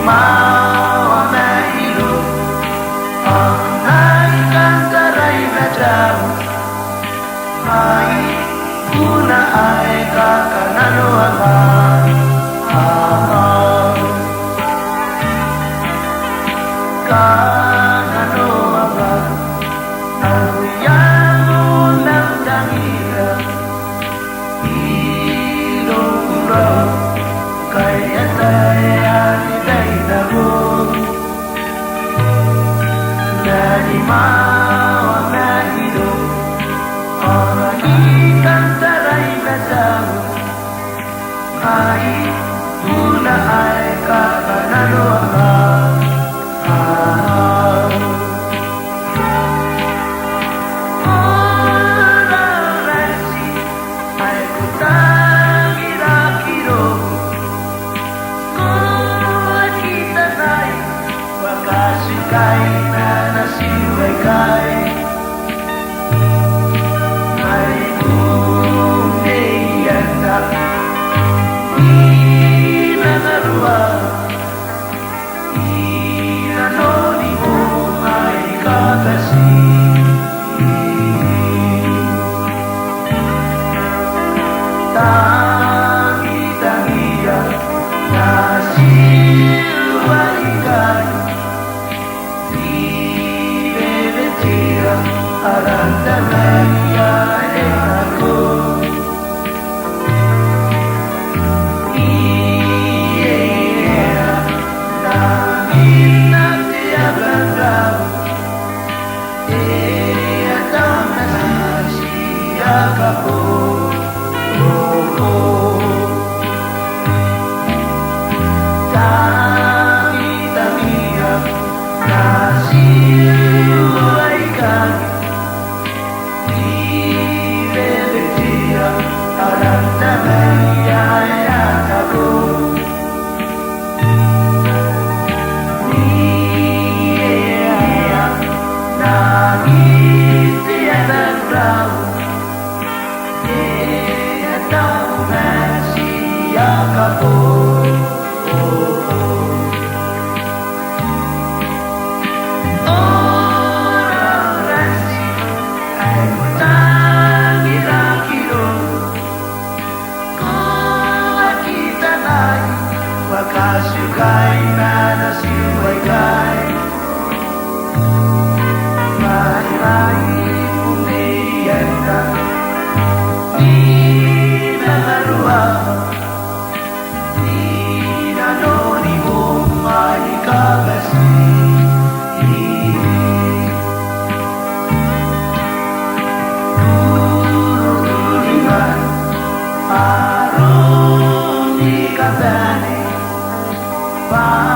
Mawa mahilo ang nagkantaray na daw ay una ay kakanaluahan kakanaluahan ang yamo ng dangira ilong kaya tayo dari mawa mahilo orang ikan taray na daw ay una ay kakanaluahan orang rasi ay kutangilakiro kung kita na'y wakasukay na nasiwagay ay umiiyak inanarua inanoni mo ay kakasi tangi-tangiya nasiwagay Arandamaya aku iya nangin nanti abandau iya tahu nasi akapu tangi-tangiya nasi waikan Wakasukay na nasiwagay Mahirahin umiyan ka Di nangarua Di nanoni mo malikagasi Turutuliman Aron di kabani Bye.